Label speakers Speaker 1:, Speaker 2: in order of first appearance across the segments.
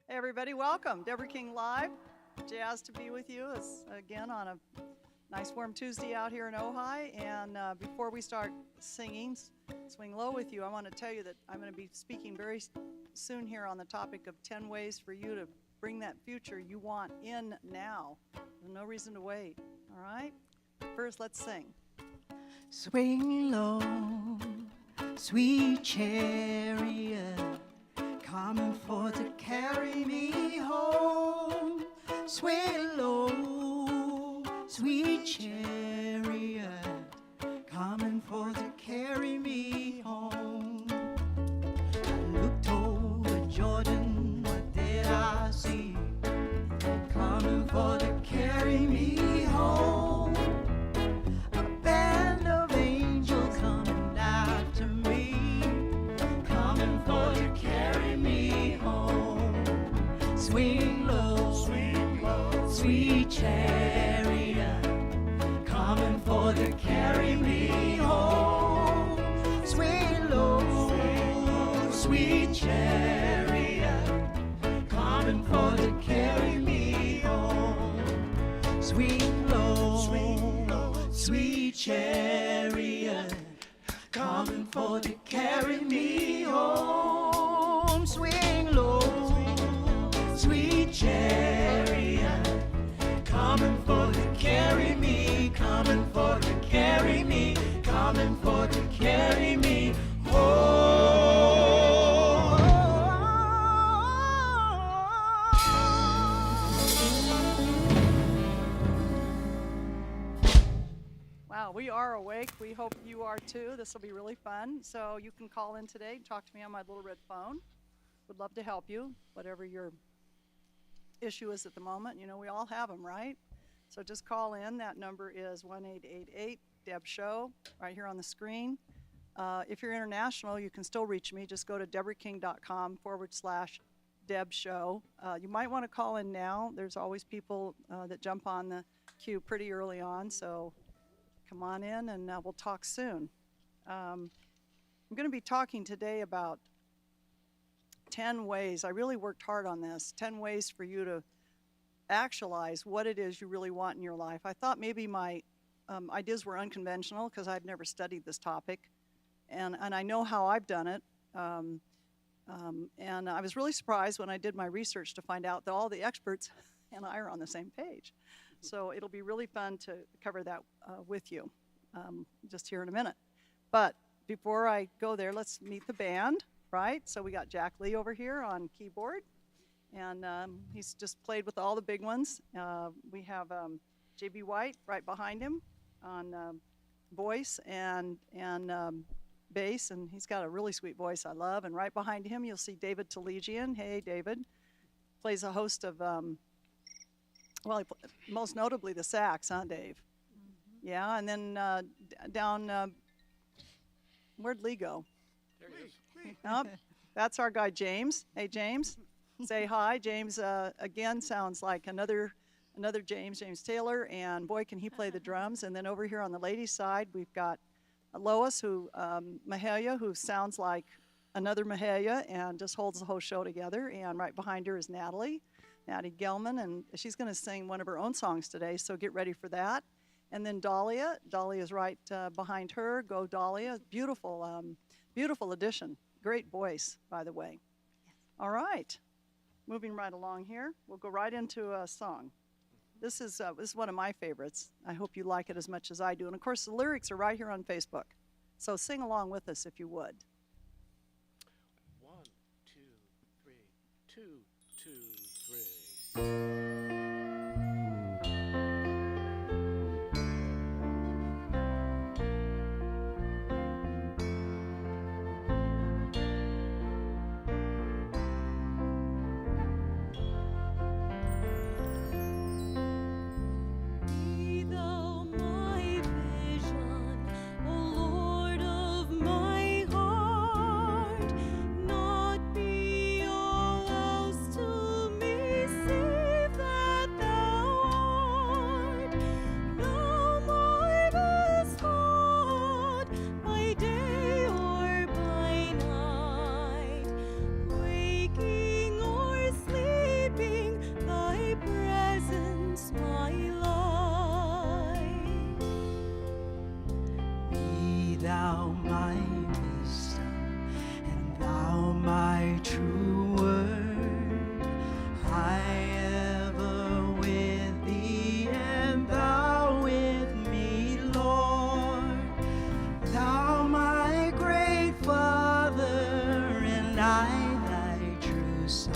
Speaker 1: Hey everybody, welcome. Deborah King Live. Jazz to be with you again on a nice warm Tuesday out here in Ojai. And before we start singing Swing Low with you, I want to tell you that I'm going to be speaking very soon here on the topic of 10 ways for you to bring that future you want in now. There's no reason to wait, all right? First, let's sing.
Speaker 2: Swing low, sweet chariot, coming for to carry me home. Swing low, sweet chariot, coming for to carry me home. I looked over Jordan, what did I see? Coming for to carry me home. A band of angels coming after me, coming for to carry me home. Swing low, sweet chariot, coming for to carry me home. Swing low, sweet chariot, coming for to carry me home. Swing low, sweet chariot, coming for to carry me home. Swing low, sweet chariot, coming for to carry me, coming for to carry me, coming for to carry me
Speaker 1: Wow, we are awake. We hope you are too. This will be really fun. So you can call in today, talk to me on my little red phone. Would love to help you, whatever your issue is at the moment. You know, we all have them, right? So just call in. That number is 1-888-DEB-SHOW, right here on the screen. If you're international, you can still reach me. Just go to deborahking.com/DEB-SHOW. You might want to call in now. There's always people that jump on the queue pretty early on, so come on in and we'll talk soon. I'm going to be talking today about 10 ways. I really worked hard on this. 10 ways for you to actualize what it is you really want in your life. I thought maybe my ideas were unconventional because I've never studied this topic, and I know how I've done it. And I was really surprised when I did my research to find out that all the experts and I are on the same page. So it'll be really fun to cover that with you just here in a minute. But before I go there, let's meet the band, right? So we got Jack Lee over here on keyboard, and he's just played with all the big ones. We have J.B. White right behind him on voice and bass, and he's got a really sweet voice I love. And right behind him, you'll see David Telegian. Hey, David. Plays a host of well, most notably the sax, huh, Dave? Mm-hmm. Yeah, and then down, where'd Lee go?
Speaker 3: There he is.
Speaker 1: Oh, that's our guy, James. Hey, James. Say hi. James, again, sounds like another James Taylor, and boy, can he play the drums. And then over here on the ladies' side, we've got Lois, Mahalia, who sounds like another Mahalia and just holds the whole show together. And right behind her is Natalie Gelman, and she's going to sing one of her own songs today, so get ready for that. And then Dahlia is right behind her. Go Dahlia. Beautiful, beautiful addition. Great voice, by the way. Yes. All right, moving right along here. We'll go right into a song. This is one of my favorites. I hope you like it as much as I do. And of course, the lyrics are right here on Facebook, so sing along with us if you would.
Speaker 3: 1, 2, 3, 2, 2, 3.
Speaker 4: Not be all else to me, save that.
Speaker 2: thou my wisdom, and thou my true word. I ever with thee, and thou with me, Lord. Thou my great Father, and I thy true Son.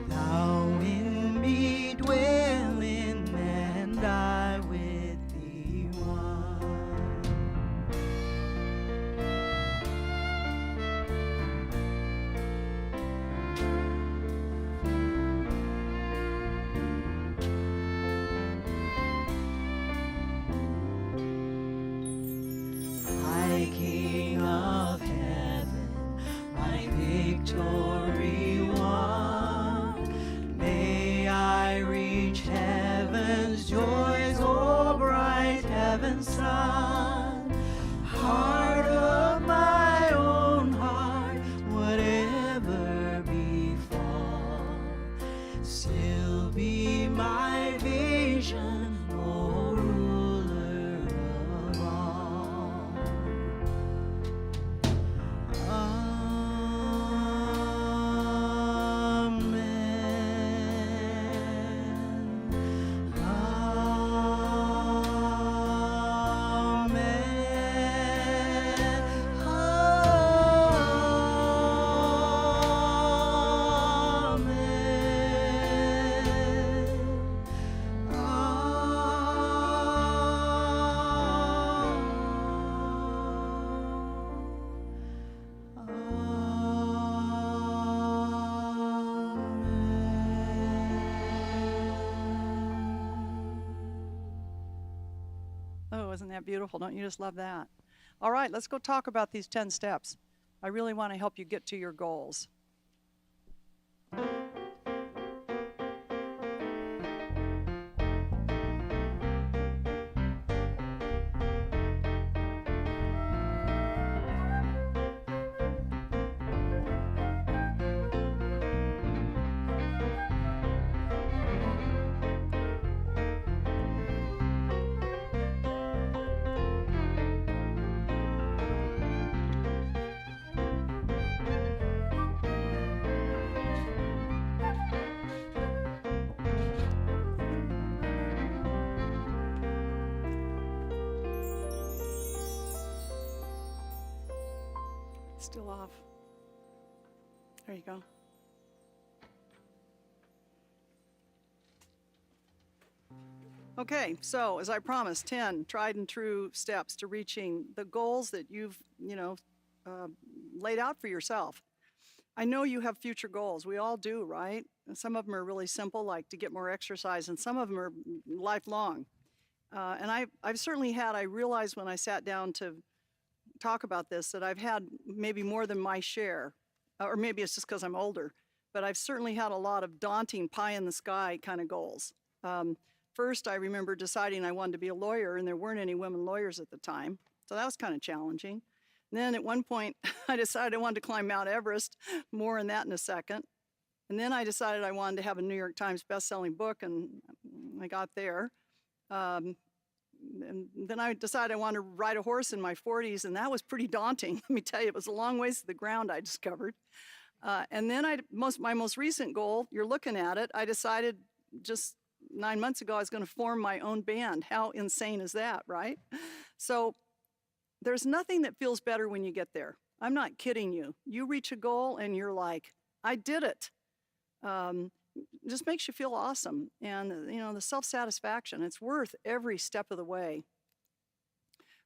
Speaker 2: Thou in me dwelling, and I with thee one. My King of heaven, my victory won, may I reach heaven's joys, oh bright heaven's sun. Heart of my own heart, whatever befall, still be my vision, O ruler of all. Amen.
Speaker 1: Oh, isn't that beautiful? Don't you just love that? All right, let's go talk about these 10 steps. I really want to help you get to your goals. Still off. There you go. Okay, so as I promised, 10 tried and true steps to reaching the goals that you've, laid out for yourself. I know you have future goals. We all do, right? And some of them are really simple, like to get more exercise, and some of them are lifelong. And I've certainly had, I realized when I sat down to talk about this, that I've had maybe more than my share, or maybe it's just because I'm older, but I've certainly had a lot of daunting pie in the sky kind of goals. First, I remember deciding I wanted to be a lawyer, and there weren't any women lawyers at the time, so that was kind of challenging. And then at one point, I decided I wanted to climb Mount Everest. More on that in a second. And then I decided I wanted to have a New York Times best-selling book, and I got there. And then I decided I wanted to ride a horse in my 40s, and that was pretty daunting. Let me tell you, it was a long ways to the ground, I discovered. And then my most recent goal, you're looking at it, I decided just 9 months ago I was going to form my own band. How insane is that, right? So there's nothing that feels better when you get there. I'm not kidding you. You reach a goal and you're like, I did it. Just makes you feel awesome. And, the self-satisfaction, it's worth every step of the way.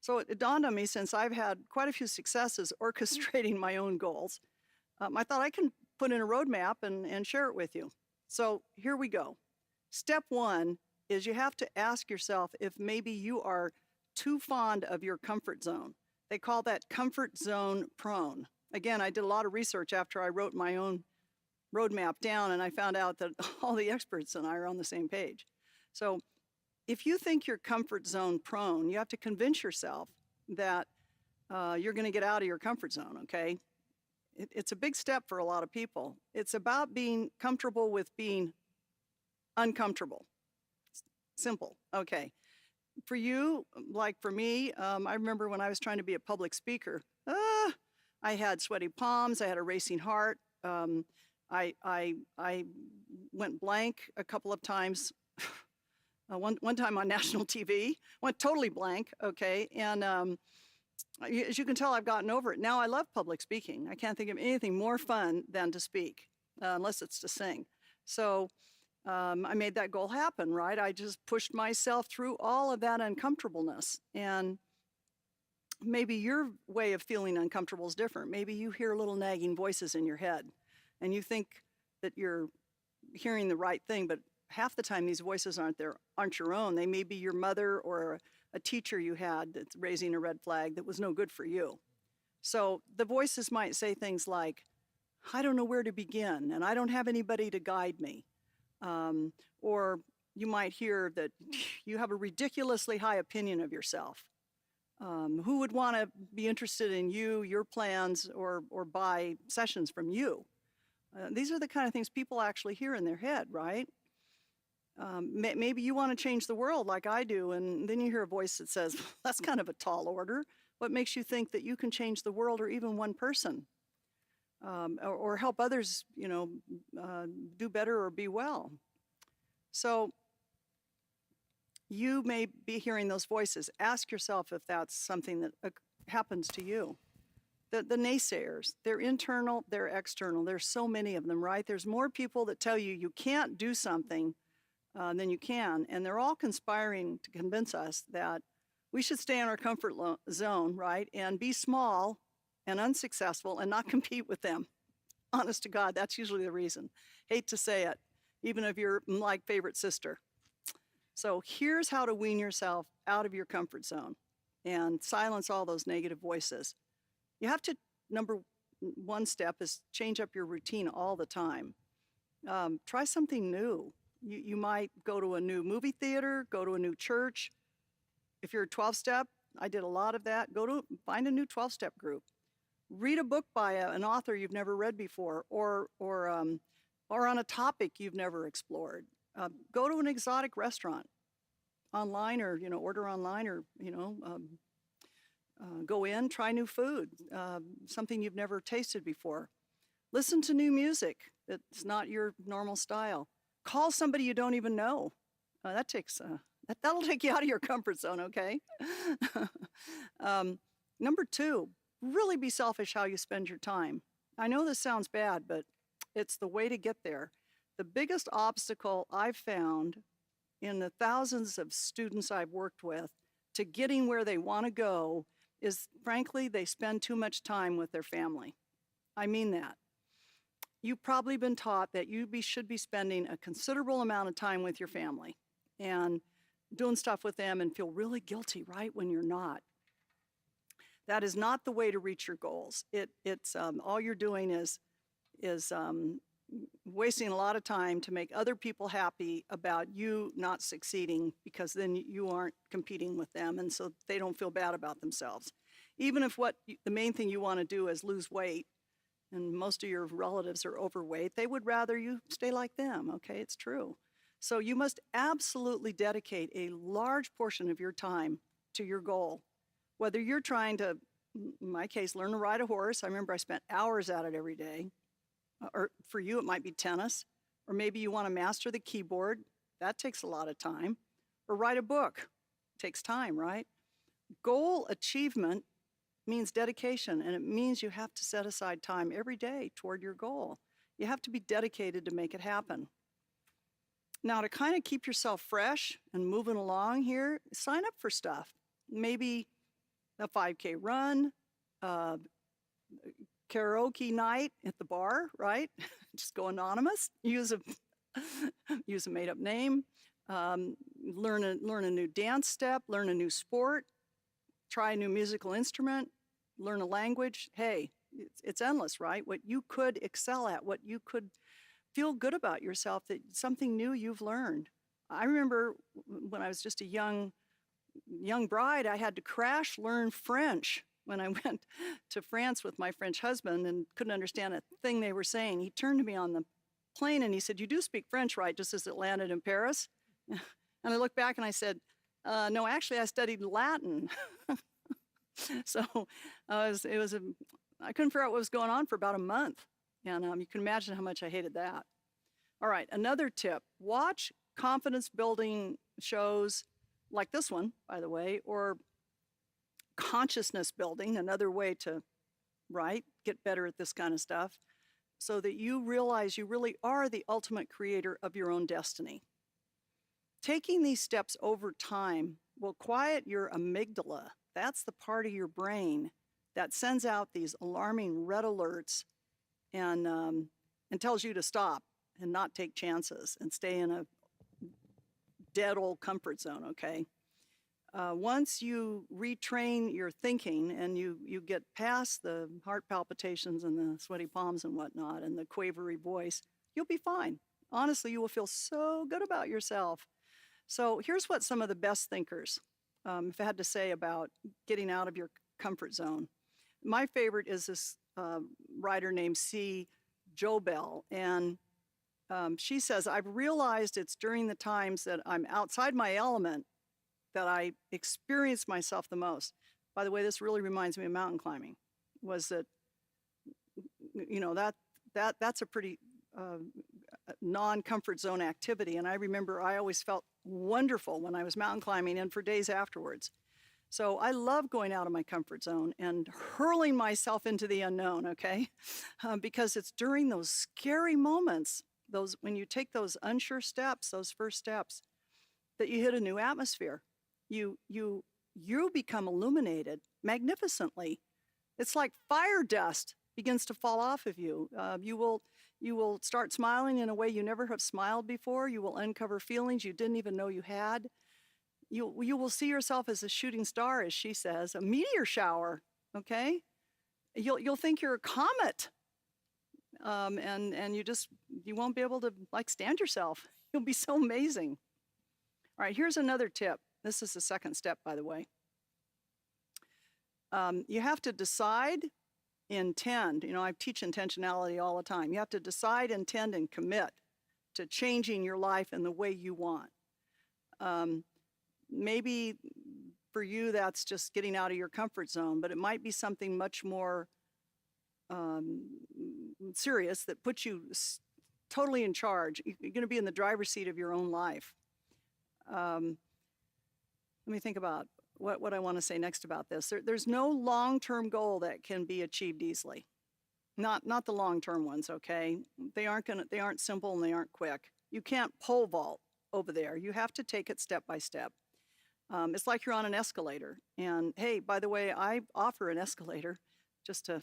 Speaker 1: So it dawned on me, since I've had quite a few successes orchestrating my own goals, I thought I can put in a roadmap and share it with you. So here we go. Step 1 is you have to ask yourself if maybe you are too fond of your comfort zone. They call that comfort zone prone. Again, I did a lot of research after I wrote my own roadmap down, and I found out that all the experts and I are on the same page. So if you think you're comfort zone prone, you have to convince yourself that you're going to get out of your comfort zone, okay? It's a big step for a lot of people. It's about being comfortable with being uncomfortable. Simple, okay. for you, like for me, I remember when I was trying to be a public speaker, I had sweaty palms, I had a racing heart. I went blank a couple of times. One time on national TV, went totally blank. Okay, and as you can tell, I've gotten over it. Now I love public speaking. I can't think of anything more fun than to speak, unless it's to sing. So I made that goal happen, right? I just pushed myself through all of that uncomfortableness. And maybe your way of feeling uncomfortable is different. Maybe you hear little nagging voices in your head and you think that you're hearing the right thing, but half the time these voices aren't your own. They may be your mother or a teacher you had that's raising a red flag that was no good for you. So the voices might say things like, I don't know where to begin, and I don't have anybody to guide me. Or you might hear that you have a ridiculously high opinion of yourself. Who would want to be interested in you, your plans, or buy sessions from you? These are the kind of things people actually hear in their head, right? Maybe you want to change the world like I do, and then you hear a voice that says, that's kind of a tall order. What makes you think that you can change the world or even one person? Or help others, do better or be well. So you may be hearing those voices. Ask yourself if that's something that happens to you. The naysayers, they're internal, they're external. There's so many of them, right? There's more people that tell you you can't do something than you can, and they're all conspiring to convince us that we should stay in our comfort zone, right, and be small and unsuccessful and not compete with them. Honest to God, that's usually the reason. Hate to say it, even if you're like favorite sister. So here's how to wean yourself out of your comfort zone and silence all those negative voices. You have to, number one step is change up your routine all the time. Try something new. You might go to a new movie theater, go to a new church. If you're a 12-step, I did a lot of that. Find a new 12-step group. Read a book by an author you've never read before, or on a topic you've never explored. Go to an exotic restaurant online, or order online, or go in, try new food, something you've never tasted before. Listen to new music that's not your normal style. Call somebody you don't even know. That'll take you out of your comfort zone, okay? Number two, really be selfish how you spend your time. I know this sounds bad, but it's the way to get there. The biggest obstacle I've found in the thousands of students I've worked with to getting where they want to go is, frankly, they spend too much time with their family. I mean that. You've probably been taught that you should be spending a considerable amount of time with your family and doing stuff with them and feel really guilty, right, when you're not. That is not the way to reach your goals. It's all you're doing is wasting a lot of time to make other people happy about you not succeeding, because then you aren't competing with them, and so they don't feel bad about themselves. Even if the main thing you want to do is lose weight, and most of your relatives are overweight, they would rather you stay like them, okay? It's true. So you must absolutely dedicate a large portion of your time to your goal. Whether you're trying to, in my case, learn to ride a horse. I remember I spent hours at it every day. Or for you, it might be tennis. Or maybe you want to master the keyboard. That takes a lot of time. Or write a book. It takes time, right? Goal achievement means dedication, and it means you have to set aside time every day toward your goal. You have to be dedicated to make it happen. Now, to kind of keep yourself fresh and moving along here, sign up for stuff. Maybe a 5K run, karaoke night at the bar, right? Just go anonymous, use a made-up name, learn a new dance step, learn a new sport, try a new musical instrument, learn a language. Hey, it's endless, right? What you could excel at, what you could feel good about yourself, that something new you've learned. I remember when I was just a young bride, I had to crash learn French when I went to France with my French husband and couldn't understand a thing they were saying. He turned to me on the plane and he said, "You do speak French, right?" just as it landed in Paris. And I looked back and I said, No, actually, I studied Latin. So I couldn't figure out what was going on for about a month. And you can imagine how much I hated that. All right, another tip, watch confidence building shows like this one, by the way, or consciousness building, another way to, right, get better at this kind of stuff, so that you realize you really are the ultimate creator of your own destiny. Taking these steps over time will quiet your amygdala. That's the part of your brain that sends out these alarming red alerts and tells you to stop and not take chances and stay in a dead old comfort zone, okay? Once you retrain your thinking and you get past the heart palpitations and the sweaty palms and whatnot and the quavery voice, you'll be fine. Honestly, you will feel so good about yourself. So here's what some of the best thinkers, if I had to say about getting out of your comfort zone. My favorite is this writer named C. Jobel, and she says, I've realized it's during the times that I'm outside my element that I experience myself the most. By the way, this really reminds me of mountain climbing, was that, you know, that's a pretty non-comfort zone activity. And I remember I always felt wonderful when I was mountain climbing and for days afterwards. So I love going out of my comfort zone and hurling myself into the unknown, okay? Because it's during those scary moments, when you take those unsure steps, those first steps, that you hit a new atmosphere. You become illuminated magnificently. It's like fire dust begins to fall off of you. You will start smiling in a way you never have smiled before. You will uncover feelings you didn't even know you had. You will see yourself as a shooting star, as she says, a meteor shower, okay? You'll think you're a comet. And you won't be able to stand yourself. You'll be so amazing. All right, here's another tip. This is the second step, by the way. You have to decide, intend. You know, I teach intentionality all the time. You have to decide, intend, and commit to changing your life in the way you want. Maybe for you, that's just getting out of your comfort zone, but it might be something much more serious that puts you totally in charge. You're going to be in the driver's seat of your own life. Let me think about what I want to say next about this. There's no long-term goal that can be achieved easily. Not the long-term ones, okay? They aren't simple and they aren't quick. You can't pole vault over there. You have to take it step by step. It's like you're on an escalator. And hey, by the way, I offer an escalator. Just to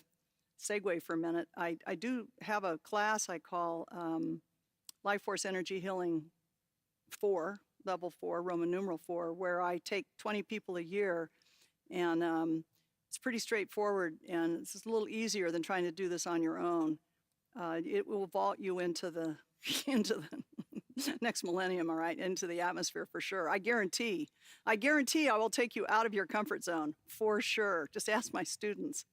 Speaker 1: segue for a minute, I do have a class I call Life Force Energy Healing 4, level 4, Roman numeral 4, where I take 20 people a year, and it's pretty straightforward, and it's a little easier than trying to do this on your own. It will vault you into the next millennium, all right, into the atmosphere for sure. I guarantee I will take you out of your comfort zone for sure. Just ask my students.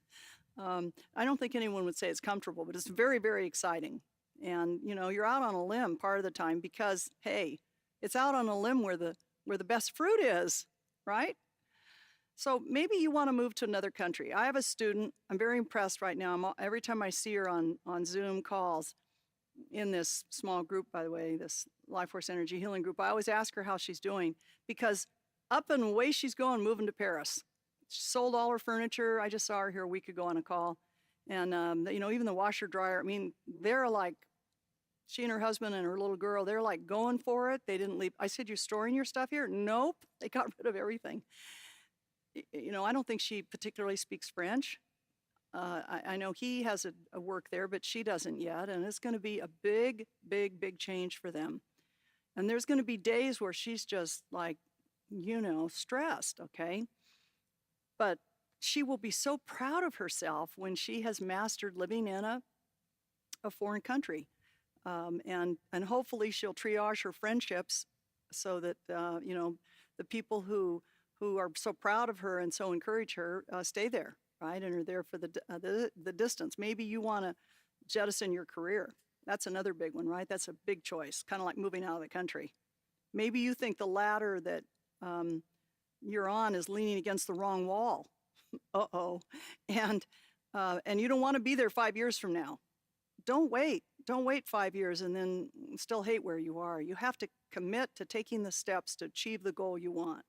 Speaker 1: I don't think anyone would say it's comfortable, but it's very, very exciting. And, you know, you're out on a limb part of the time because, hey, it's out on a limb where the best fruit is, right? So maybe you want to move to another country. I have a student. I'm very impressed right now. Every time I see her on Zoom calls in this small group, by the way, this Life Force Energy Healing group, I always ask her how she's doing because up and away she's going, moving to Paris. She sold all her furniture. I just saw her here a week ago on a call. And, you know, even the washer dryer, I mean, they're like, she and her husband and her little girl, they're like going for it. They didn't leave. I said, you're storing your stuff here? Nope. They got rid of everything. You know, I don't think she particularly speaks French. I know he has a work there, but she doesn't yet. And it's going to be a big, big, big change for them. And there's going to be days where she's just like, you know, stressed, okay? But she will be so proud of herself when she has mastered living in a foreign country. And hopefully she'll triage her friendships so that, you know, the people who are so proud of her and so encourage her stay there, right? And are there for the distance. Maybe you want to jettison your career. That's another big one, right? That's a big choice, kind of like moving out of the country. Maybe you think the latter, that you're on is leaning against the wrong wall. Uh-oh. And you don't want to be there 5 years from now. Don't wait. Don't wait 5 years and then still hate where you are. You have to commit to taking the steps to achieve the goal you want.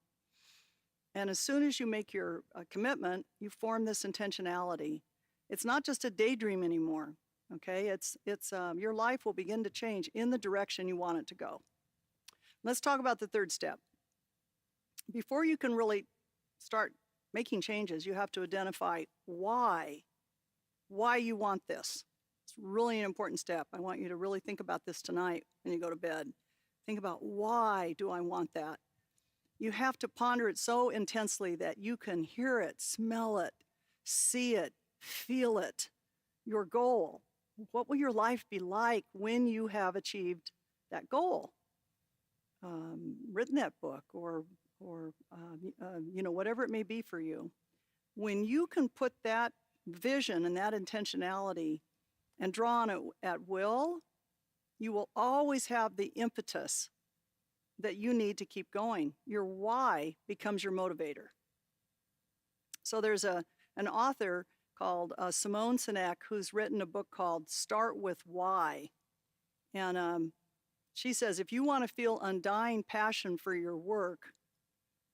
Speaker 1: And as soon as you make your commitment, you form this intentionality. It's not just a daydream anymore, okay? It's your life will begin to change in the direction you want it to go. Let's talk about the third step. Before you can really start making changes, you have to identify why you want this. It's really an important step. I want you to really think about this tonight when you go to bed. Think about, why do I want that? You have to ponder it so intensely that you can hear it, smell it, see it, feel it. Your goal. What will your life be like when you have achieved that goal? Written that book or whatever it may be for you. When you can put that vision and that intentionality and draw on it at will, you will always have the impetus that you need to keep going. Your why becomes your motivator. So there's an author called Simone Sinek who's written a book called Start With Why. And she says, if you want to feel undying passion for your work,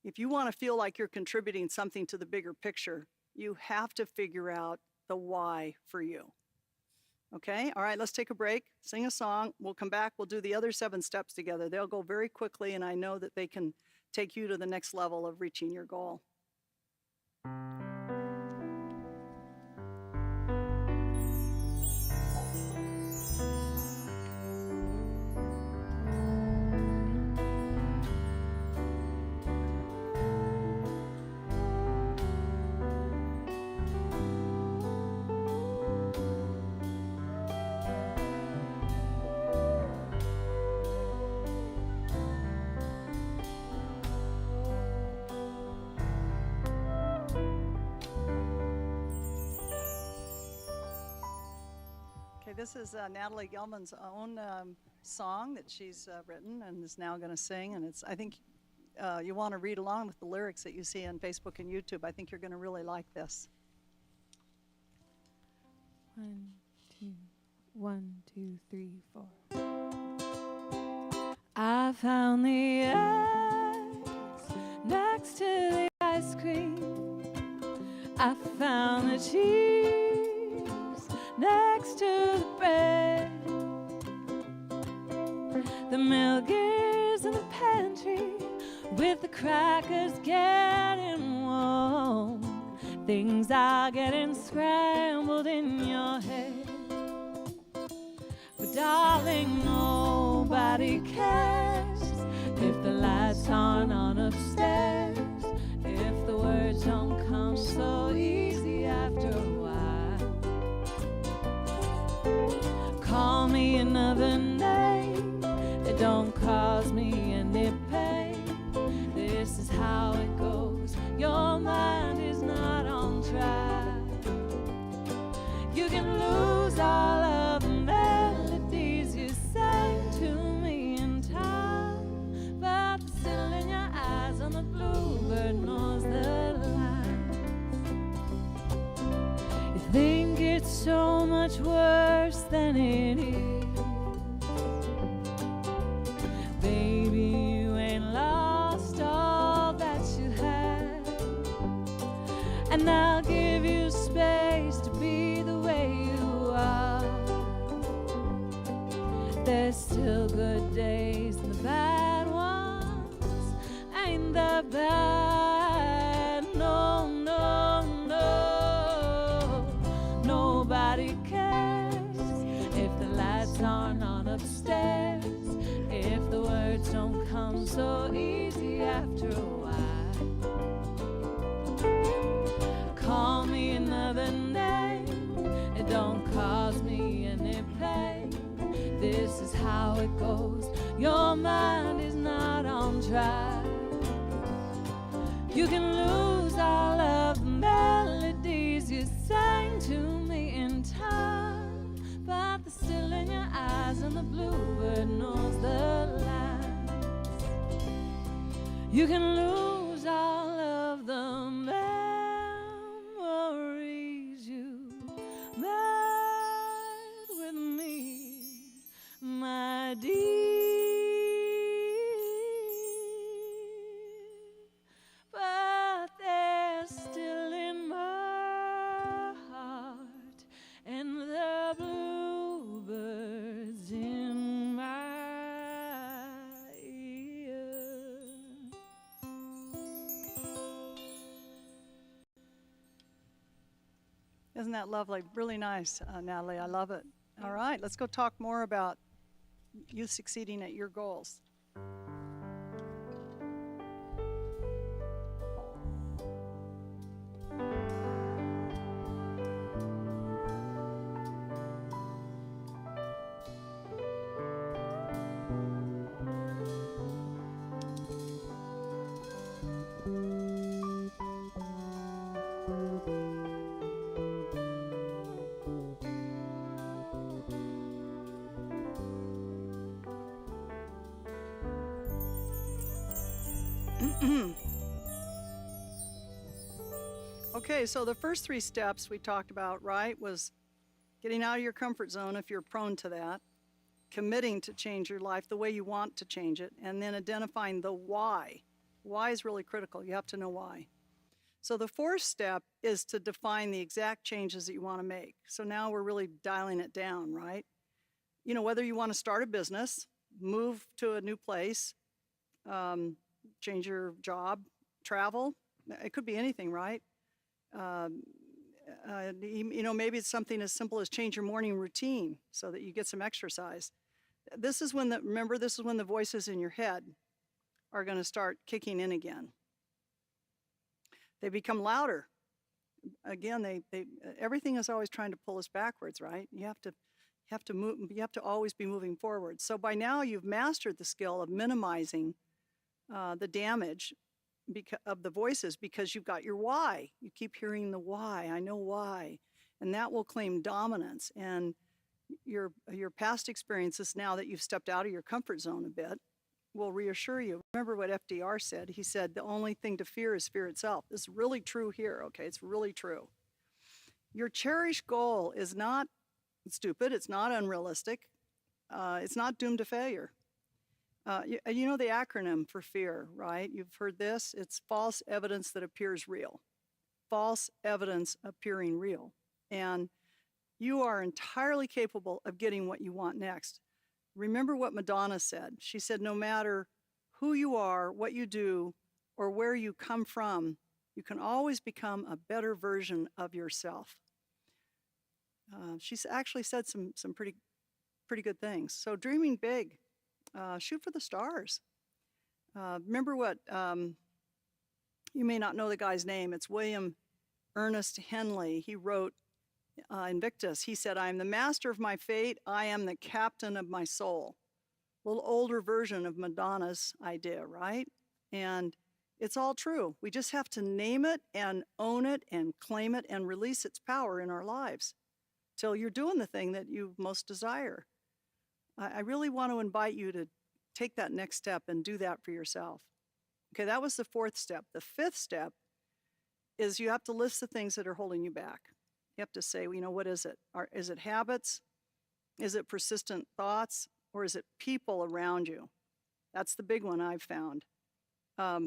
Speaker 1: if you want to feel like you're contributing something to the bigger picture, you have to figure out the why for you. Okay, all right, let's take a break, sing a song. We'll come back, we'll do the other 7 steps together. They'll go very quickly, and I know that they can take you to the next level of reaching your goal. This is Natalie Gelman's own song that she's written and is now going to sing. And I think you want to read along with the lyrics that you see on Facebook and YouTube. I think you're going to really like this.
Speaker 2: 1, 2, 3, 4. I found the ice next to the ice cream. I found the cheese next to the bread. The milk is in the pantry with the crackers getting warm. Things are getting scrambled in your head. But darling, nobody cares if the lights aren't on upstairs, if the words don't come so easy after a while. Call me another name, it don't cause me any pain. This is how it goes, your mind is not on track. You can lose all of the melodies you sang to me in time, but the still in your eyes on the bluebird knows the lines. You think it's so much worse than it is. Baby, you ain't lost all that you had, and I'll give you space to be the way you are. There's still good days and the bad ones ain't the bad. No, no, no. Nobody cares if the lights aren't on upstairs, if the words don't come so easy after a while. Call me another name, it don't cause me any pain. This is how it goes, your mind is not on track. You can lose all of the melodies you sang to me in time, but the still in your eyes and the bluebird knows the lines. You can lose all
Speaker 1: Isn't that lovely? Really nice, Natalie. I love it. All right, let's go talk more about you succeeding at your goals. Okay, so the first 3 steps we talked about, right, was getting out of your comfort zone if you're prone to that, committing to change your life the way you want to change it, and then identifying the why. Why is really critical. You have to know why. So the 4th step is to define the exact changes that you want to make. So now we're really dialing it down, right? You know, whether you want to start a business, move to a new place, change your job, travel, it could be anything, right? You know, maybe it's something as simple as change your morning routine so that you get some exercise. This is when remember, this is when the voices in your head are going to start kicking in again. They become louder. Again, everything is always trying to pull us backwards, right? You have to move. You have to always be moving forward. So by now you've mastered the skill of minimizing the damage of the voices because you've got your why. You keep hearing the why. I know why, and that will claim dominance. And your past experiences, now that you've stepped out of your comfort zone a bit, will reassure you. Remember what FDR said. He said the only thing to fear is fear itself. It's really true here. Okay, it's really true. Your cherished goal is not stupid. It's not unrealistic. It's not doomed to failure. You know the acronym for fear, right? You've heard this. It's false evidence that appears real. False evidence appearing real. And you are entirely capable of getting what you want next. Remember what Madonna said. She said, no matter who you are, what you do, or where you come from, you can always become a better version of yourself. She's actually said some pretty good things. So dreaming big. Shoot for the stars. Remember what, you may not know the guy's name. It's William Ernest Henley. He wrote Invictus. He said, I am the master of my fate. I am the captain of my soul. A little older version of Madonna's idea, right? And it's all true. We just have to name it and own it and claim it and release its power in our lives till you're doing the thing that you most desire. I really want to invite you to take that next step and do that for yourself. Okay, that was the 4th step. The 5th step is you have to list the things that are holding you back. You have to say, well, you know, what is it? Is it habits? Is it persistent thoughts? Or is it people around you? That's the big one I've found. A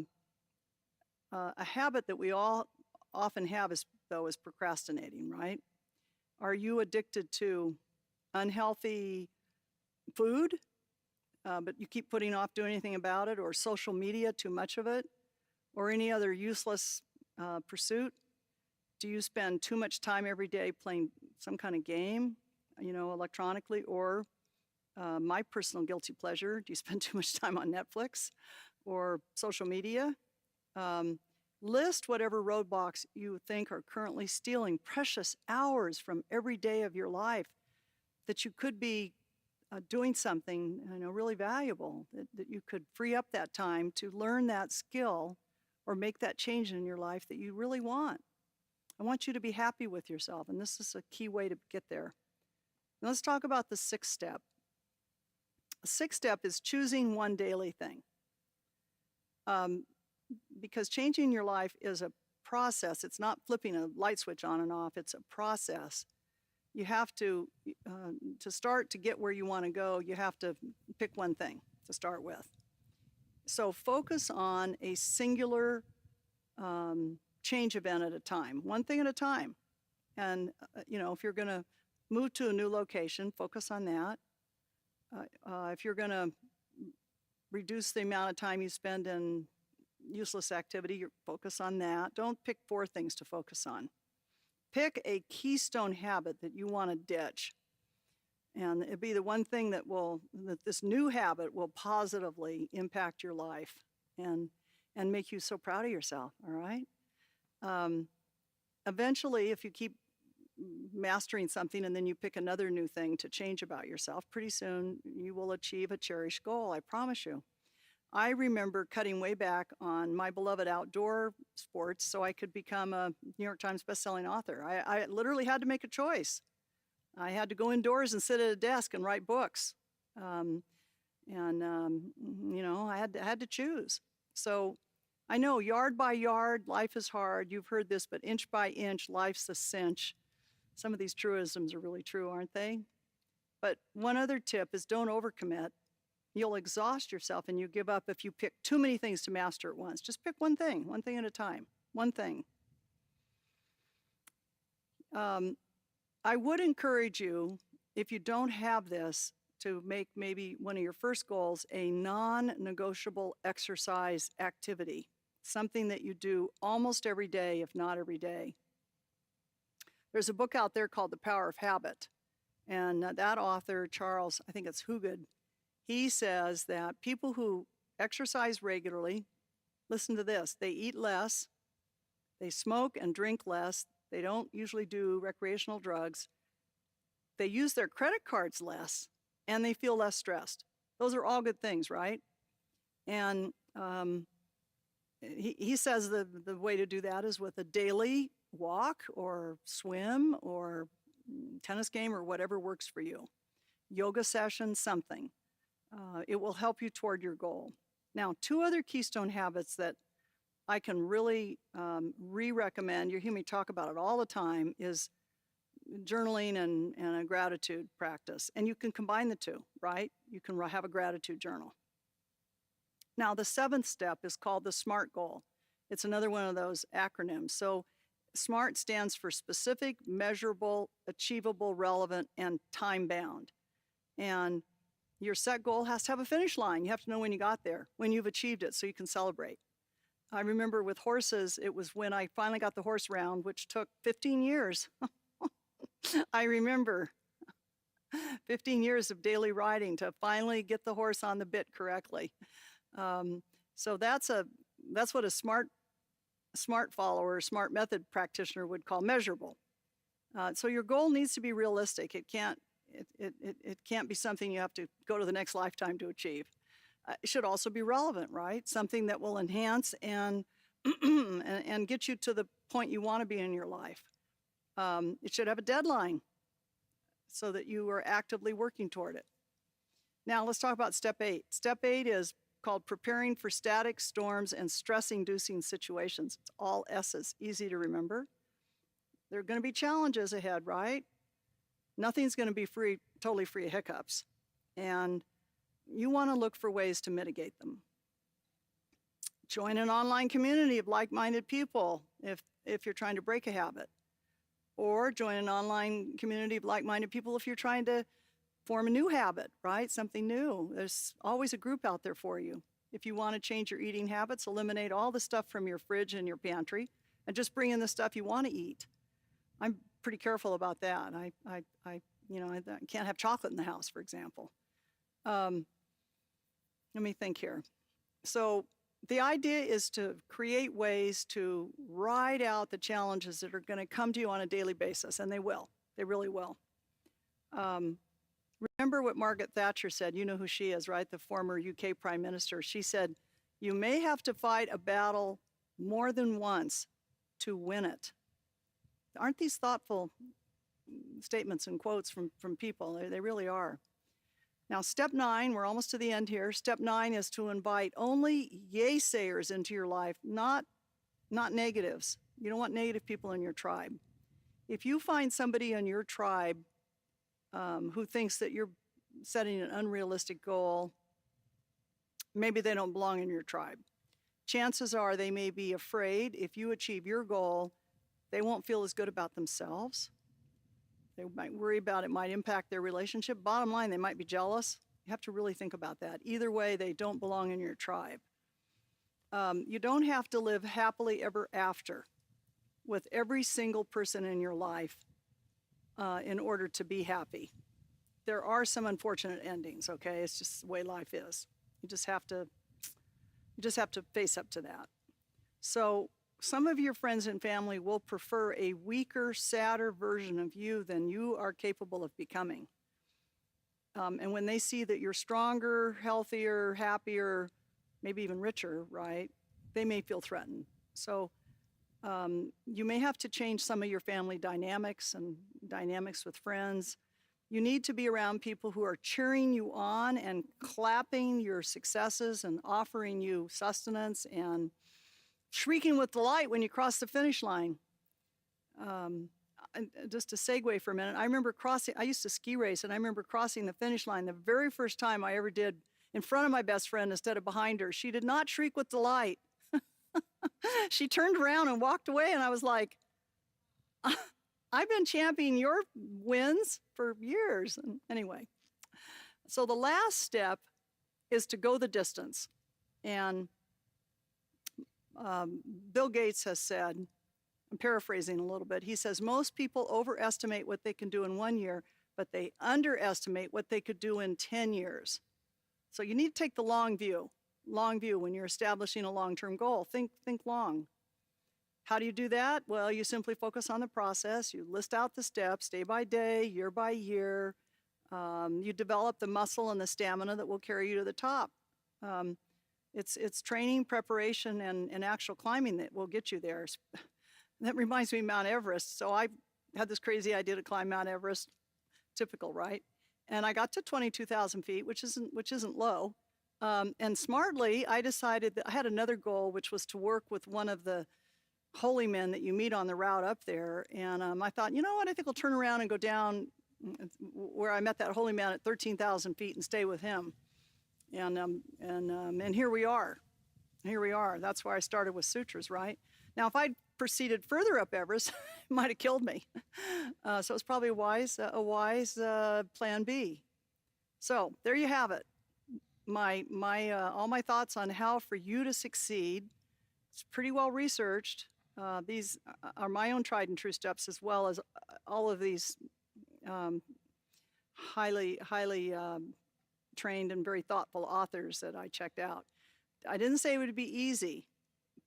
Speaker 1: habit that we all often have is procrastinating, right? Are you addicted to unhealthy food, but you keep putting off doing anything about it, or social media, too much of it, or any other useless pursuit? Do you spend too much time every day playing some kind of game, you know, electronically, or my personal guilty pleasure, do you spend too much time on Netflix or social media? List whatever roadblocks you think are currently stealing precious hours from every day of your life that you could be doing something, you know, really valuable, that you could free up that time to learn that skill or make that change in your life that you really want. I want you to be happy with yourself, and this is a key way to get there. Now let's talk about the 6th step. The 6th step is choosing one daily thing. Because changing your life is a process. It's not flipping a light switch on and off. It's a process. You have to start to get where you want to go, you have to pick one thing to start with. So focus on a singular change event at a time, one thing at a time. And, you know, if you're going to move to a new location, focus on that. If you're going to reduce the amount of time you spend in useless activity, you focus on that. Don't pick 4 things to focus on. pick a keystone habit that you want to ditch. And it'd be the one thing that this new habit will positively impact your life and make you so proud of yourself, all right? Eventually, if you keep mastering something and then you pick another new thing to change about yourself, pretty soon you will achieve a cherished goal, I promise you. I remember cutting way back on my beloved outdoor sports so I could become a New York Times bestselling author. I literally had to make a choice. I had to go indoors and sit at a desk and write books. You know, I had to choose. So I know yard by yard, life is hard. You've heard this, but inch by inch, life's a cinch. Some of these truisms are really true, aren't they? But one other tip is don't overcommit. You'll exhaust yourself and you give up if you pick too many things to master at once. Just pick one thing at a time, one thing. I would encourage you, if you don't have this, to make maybe one of your first goals a non-negotiable exercise activity, something that you do almost every day, if not every day. There's a book out there called The Power of Habit, and that author, Charles, I think it's Hugad, he says that people who exercise regularly, listen to this, they eat less, they smoke and drink less, they don't usually do recreational drugs, they use their credit cards less, and they feel less stressed. Those are all good things, right? And he says the way to do that is with a daily walk or swim or tennis game or whatever works for you. Yoga session, something. It will help you toward your goal. Now, two other keystone habits that I can really re-recommend, you hear me talk about it all the time, is journaling and a gratitude practice. And you can combine the two, right? You can have a gratitude journal. Now, the seventh step is called the SMART goal. It's another one of those acronyms. So SMART stands for specific, measurable, achievable, relevant, and time-bound. And your set goal has to have a finish line. You have to know when you got there, when you've achieved it, so you can celebrate. I remember with horses, it was when I finally got the horse round, which took 15 years. I remember 15 years of daily riding to finally get the horse on the bit correctly. So that's what a smart follower, smart method practitioner would call measurable. So your goal needs to be realistic. It can't be something you have to go to the next lifetime to achieve. It should also be relevant, right? Something that will enhance and and get you to the point you want to be in your life. It should have a deadline so that you are actively working toward it. Now let's talk about step 8. Step 8 is called preparing for static, storms, and stress-inducing situations. It's all S's, easy to remember. There are going to be challenges ahead, right? Nothing's going to be totally free of hiccups. And you want to look for ways to mitigate them. Join an online community of like-minded people if you're trying to break a habit. Or join an online community of like-minded people if you're trying to form a new habit, right? Something new. There's always a group out there for you. If you want to change your eating habits, eliminate all the stuff from your fridge and your pantry and just bring in the stuff you want to eat. I'm pretty careful about that. I can't have chocolate in the house, for example. Let me think here. So the idea is to create ways to ride out the challenges that are going to come to you on a daily basis, and they will. They really will. Remember what Margaret Thatcher said. You know who she is, right? The former UK Prime Minister. She said, "You may have to fight a battle more than once to win it." Aren't these thoughtful statements and quotes from people? They really are. Now, step 9, we're almost to the end here. Step 9 is to invite only yay-sayers into your life, not negatives. You don't want negative people in your tribe. If you find somebody in your tribe who thinks that you're setting an unrealistic goal, maybe they don't belong in your tribe. Chances are they may be afraid if you achieve your goal, they won't feel as good about themselves. They might worry about it might impact their relationship. Bottom line, they might be jealous. You have to really think about that. Either way, they don't belong in your tribe. You don't have to live happily ever after. with every single person in your life in order to be happy. There are some unfortunate endings, okay? It's just the way life is. You just have to face up to that. So some of your friends and family will prefer a weaker, sadder version of you than you are capable of becoming. And when they see that you're stronger, healthier, happier, maybe even richer, right, they may feel threatened. So you may have to change some of your family dynamics and dynamics with friends. You need to be around people who are cheering you on and clapping your successes and offering you sustenance and shrieking with delight when you cross the finish line. And just to segue for a minute, I used to ski race, and I remember crossing the finish line the very first time I ever did in front of my best friend instead of behind her. She did not shriek with delight. She turned around and walked away, and I was like, I've been championing your wins for years. And anyway, so the last step is to go the distance. And Bill Gates has said, I'm paraphrasing a little bit, he says, most people overestimate what they can do in 1 year, but they underestimate what they could do in 10 years. So you need to take the long view when you're establishing a long-term goal. Think long. How do you do that? Well, you simply focus on the process. You list out the steps day by day, year by year. You develop the muscle and the stamina that will carry you to the top. It's training, preparation, and actual climbing that will get you there. That reminds me of Mount Everest. So I had this crazy idea to climb Mount Everest. Typical, right? And I got to 22,000 feet, which isn't low. And smartly, I decided that I had another goal, which was to work with one of the holy men that you meet on the route up there. And I thought, you know what, I think I'll turn around and go down where I met that holy man at 13,000 feet and stay with him. And here we are. Here we are. That's why I started with sutras, right? Now, if I'd proceeded further up Everest, it might have killed me. So it's probably a wise plan B. So there you have it. All my thoughts on how for you to succeed. It's pretty well researched. These are my own tried and true steps, as well as all of these highly trained and very thoughtful authors that I checked out. I didn't say it would be easy,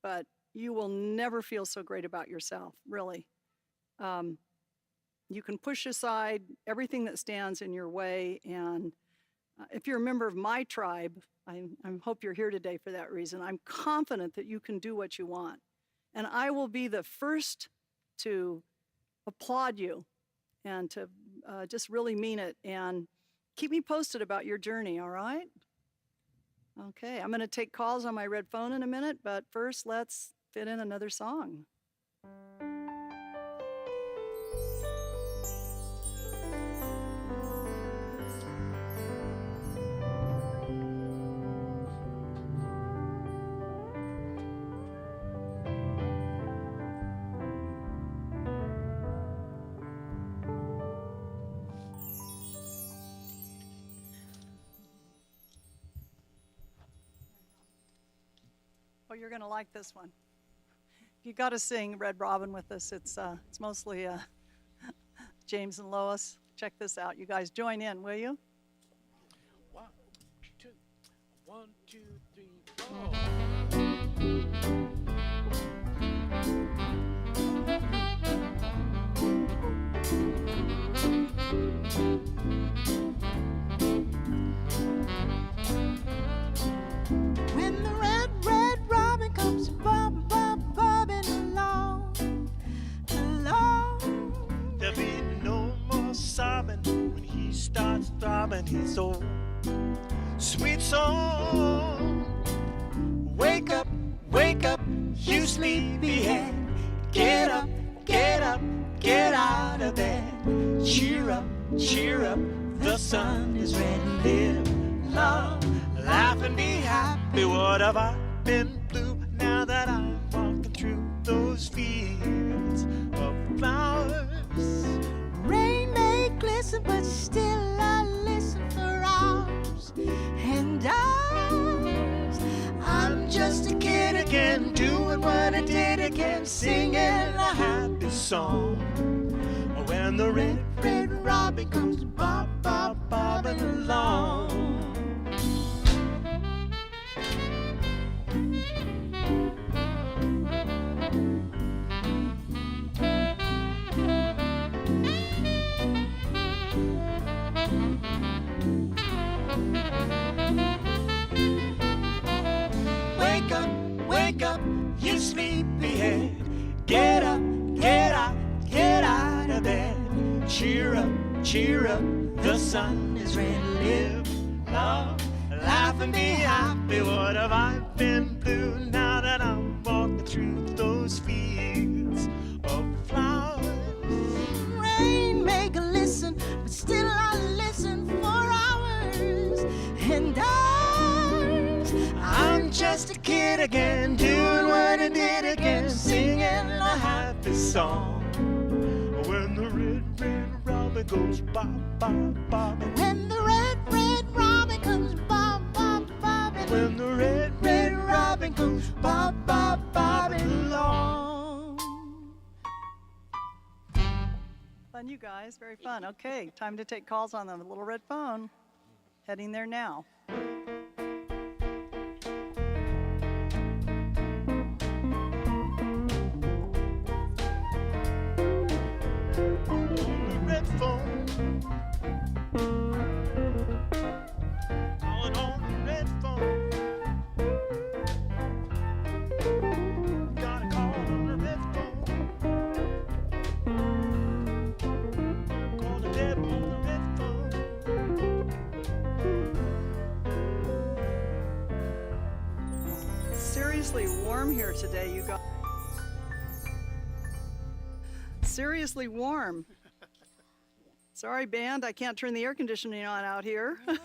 Speaker 1: but you will never feel so great about yourself, really. You can push aside everything that stands in your way, and if you're a member of my tribe, I hope you're here today for that reason. I'm confident that you can do what you want. And I will be the first to applaud you and to just really mean it. And keep me posted about your journey, all right? Okay, I'm going to take calls on my red phone in a minute, but first let's fit in another song. Oh, you're going to like this one. You got to sing Red Robin with us. It's mostly James and Lois. Check this out. You guys join in, will you?
Speaker 3: 1, 2, 1, 2, 3, 4.
Speaker 4: When the red robin comes bobbing along,
Speaker 5: there'll be no more sobbing when he starts throbbing his old sweet song. Wake up, you sleepyhead. Get up, get out of bed. Cheer up, the sun is red. Live, love, laugh and be happy. What have I been blue now that I'm walking through those fields of flowers?
Speaker 4: rain may glisten, but still I listen for hours and hours.
Speaker 5: I'm just a kid again, doing what I did again, singing a happy song. When the red, red robin comes bob, bob, bobbing along. Wake up, you sleepyhead. Get up, get up, get out of bed. Cheer up, the sun is ready. Live, love, laugh and be happy. What have I been blue now that I'm walking through those fields of flowers?
Speaker 4: Rainmaker, listen, but still I listen for hours and hours.
Speaker 5: I'm just a kid again, doing what I did again, singing a happy song. When the red, red robin goes bob, bob, bob.
Speaker 4: When the red, red robin comes bob, bob, bobbing.
Speaker 5: When the red, red robin goes bob, bob, bobbing along.
Speaker 1: Fun, you guys. Very fun. Okay, time to take calls on the little red phone. Heading there now.
Speaker 5: Red phone. Calling on the red phone. Got a call on the red phone. Call the Deb on the red phone.
Speaker 1: Seriously warm here today, you guys. Seriously warm. Sorry, band, I can't turn the air conditioning on out here. Hey,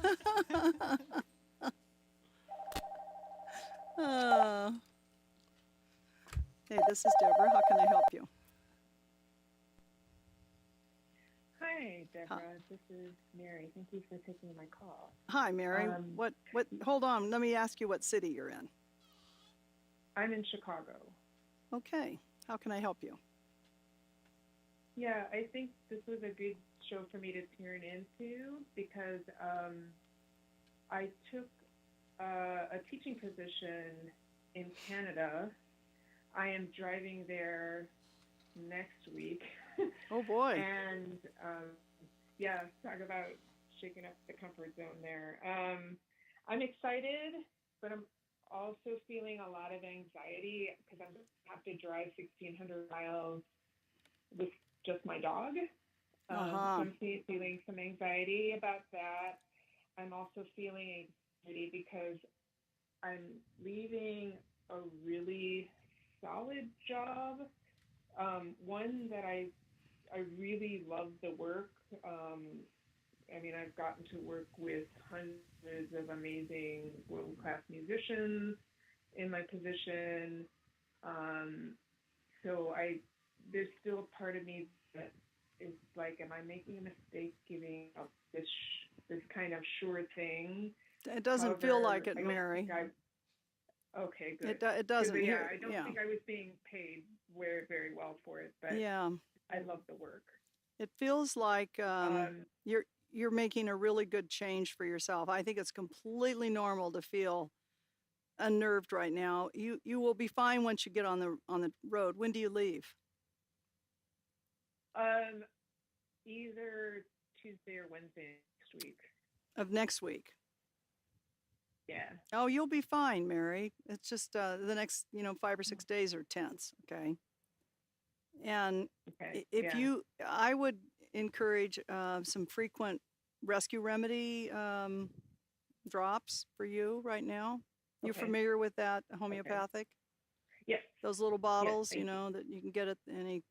Speaker 1: this is Deborah. How can I help you?
Speaker 6: Hi, Deborah. This is Mary. Thank you for taking my call.
Speaker 1: Hi, Mary. Hold on. Let me ask you what city you're in.
Speaker 6: I'm in Chicago.
Speaker 1: Okay. How can I help you?
Speaker 6: Yeah, I think this was a good show for me to tune into because I took a teaching position in Canada. I am driving there next week.
Speaker 1: Oh, boy.
Speaker 6: And yeah, talk about shaking up the comfort zone there. I'm excited, but I'm also feeling a lot of anxiety because I'm going to have to drive 1,600 miles with just my dog. So I'm feeling some anxiety about that. I'm also feeling anxiety because I'm leaving a really solid job, one that I really love the work. I mean, I've gotten to work with hundreds of amazing world-class musicians in my position. So there's still a part of me that is like, am I making a mistake giving up this kind of sure thing?
Speaker 1: It doesn't feel like it, Mary.
Speaker 6: Okay, good.
Speaker 1: It doesn't.
Speaker 6: Yeah, I don't think I was being paid very, very well for it, but
Speaker 1: yeah,
Speaker 6: I love the work.
Speaker 1: It feels like you're making a really good change for yourself. I think it's completely normal to feel unnerved right now. You will be fine once you get on the road. When do you leave?
Speaker 6: Either Tuesday or Wednesday next week.
Speaker 1: Of next week.
Speaker 6: Yeah.
Speaker 1: Oh, you'll be fine, Mary. It's just the next 5 or 6 days are tense. Okay. And I would encourage some frequent rescue remedy drops for you right now. You're familiar with that homeopathic?
Speaker 6: Yes.
Speaker 1: Those little bottles,
Speaker 6: yes,
Speaker 1: that you can get at any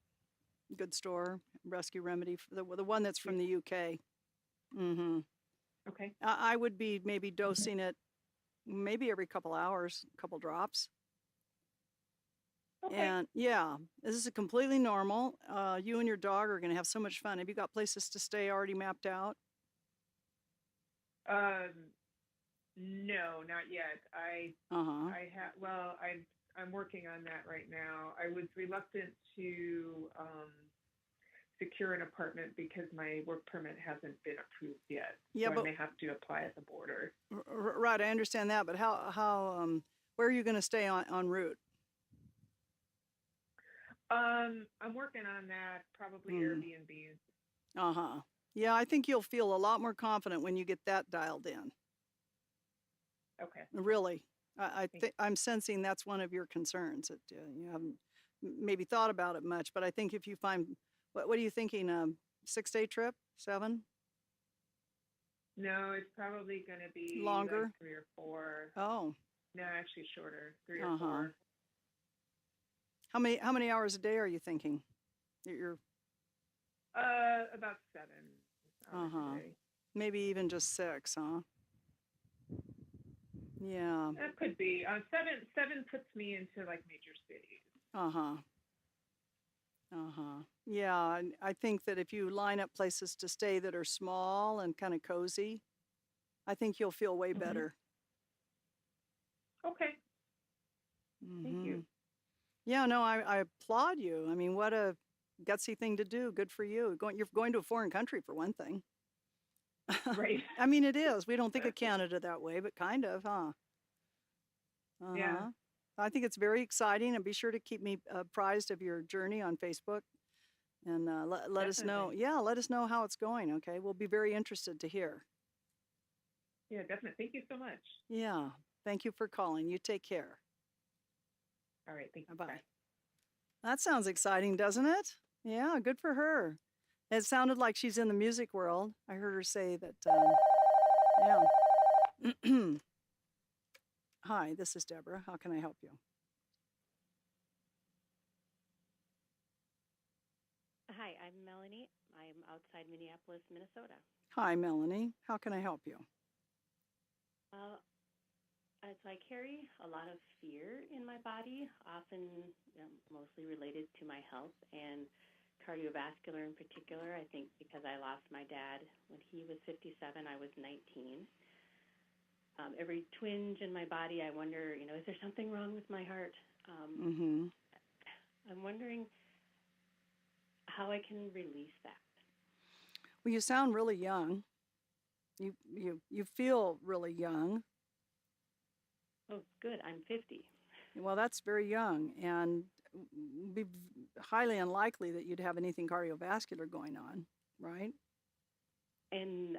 Speaker 1: good store, rescue remedy, the one that's from the UK. Mm-hmm.
Speaker 6: Okay.
Speaker 1: I would be maybe dosing it maybe every couple hours, a couple drops.
Speaker 6: Okay.
Speaker 1: And yeah, this is completely normal. You and your dog are going to have so much fun. Have you got places to stay already mapped out?
Speaker 6: No, not yet. I have. Well, I'm working on that right now. I was reluctant to secure an apartment because my work permit hasn't been approved yet.
Speaker 1: Yeah,
Speaker 6: so
Speaker 1: but
Speaker 6: I may have to apply at the border.
Speaker 1: right, I understand that, but where are you going to stay en route?
Speaker 6: I'm working on that, probably Airbnb.
Speaker 1: Uh-huh. Yeah, I think you'll feel a lot more confident when you get that dialed in.
Speaker 6: Okay.
Speaker 1: Really. I
Speaker 6: Thank
Speaker 1: think I'm sensing that's one of your concerns that you haven't maybe thought about it much, but I think if you find, what are you thinking? 6-day trip? 7?
Speaker 6: No, it's probably going to be
Speaker 1: Longer?
Speaker 6: like 3 or 4.
Speaker 1: Oh,
Speaker 6: No, actually shorter, 3 or
Speaker 1: uh-huh.
Speaker 6: 4.
Speaker 1: How many hours a day are you thinking? You're
Speaker 6: About 7 hours
Speaker 1: Uh-huh.
Speaker 6: a day.
Speaker 1: maybe even just 6, huh? Yeah.
Speaker 6: That could be. 7 puts me into like major cities.
Speaker 1: Uh-huh. Uh-huh. Yeah, and I think that if you line up places to stay that are small and kind of cozy, I think you'll feel way
Speaker 6: Mhm.
Speaker 1: better.
Speaker 6: Okay. Thank
Speaker 1: Mhm.
Speaker 6: you.
Speaker 1: Yeah, no, I applaud you. I mean, what a gutsy thing to do. Good for you. You're going to a foreign country for one thing.
Speaker 6: Right.
Speaker 1: I mean, it is. We don't think of Canada that way, but kind of, huh?
Speaker 6: Yeah.
Speaker 1: Uh-huh. I think it's very exciting, and be sure to keep me apprised of your journey on Facebook, and let us know.
Speaker 6: Definitely.
Speaker 1: Yeah, let us know how it's going. Okay, we'll be very interested to hear.
Speaker 6: Yeah, definitely. Thank you so much.
Speaker 1: Yeah, thank you for calling. You take care.
Speaker 6: All right. Thank you.
Speaker 1: Bye. That sounds exciting, doesn't it? Yeah, good for her. It sounded like she's in the music world. I heard her say that. Yeah. Hi, this is Deborah. How can I help you?
Speaker 7: Hi, I'm Melanie. I'm outside Minneapolis, Minnesota.
Speaker 1: Hi, Melanie. How can I help you?
Speaker 7: So I carry a lot of fear in my body, often mostly related to my health and cardiovascular in particular. I think because I lost my dad when he was 57, I was 19. Every twinge in my body, I wonder, is there something wrong with my heart?
Speaker 1: Mm-hmm.
Speaker 7: I'm wondering how I can release that.
Speaker 1: Well, you sound really young. You feel really young.
Speaker 7: Oh, good. I'm 50.
Speaker 1: Well, that's very young, and be highly unlikely that you'd have anything cardiovascular going on, right?
Speaker 7: And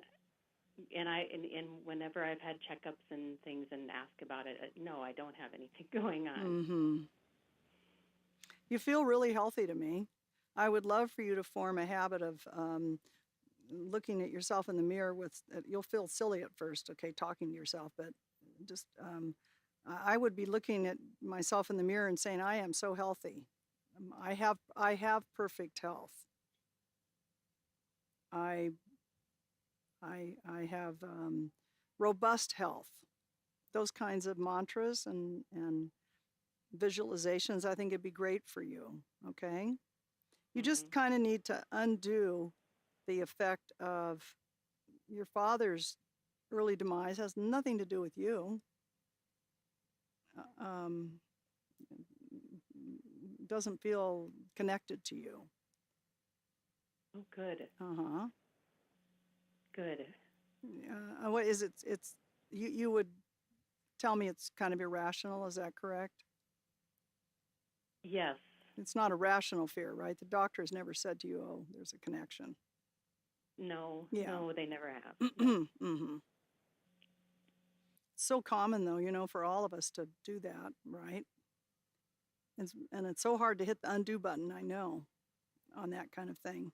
Speaker 7: whenever I've had checkups and things and ask about it, no, I don't have anything going on.
Speaker 1: Mm-hmm. You feel really healthy to me. I would love for you to form a habit of looking at yourself in the mirror with, you'll feel silly at first, okay, talking to yourself, but just, I would be looking at myself in the mirror and saying, I am so healthy. I have perfect health. I have robust health. Those kinds of mantras and visualizations, I think it'd be great for you, okay? You just kind of need to undo the effect of your father's early demise. Has nothing to do with you. Doesn't feel connected to you.
Speaker 7: Oh, good.
Speaker 1: Uh-huh.
Speaker 7: Good.
Speaker 1: What is it? It's you would tell me it's kind of irrational, is that correct?
Speaker 7: Yes.
Speaker 1: It's not a rational fear, right? The doctor has never said to you, oh, there's a connection.
Speaker 7: No.
Speaker 1: Yeah.
Speaker 7: No, they never have.
Speaker 1: Mm-hmm. So common, though, for all of us to do that, right? And it's so hard to hit the undo button, I know, on that kind of thing.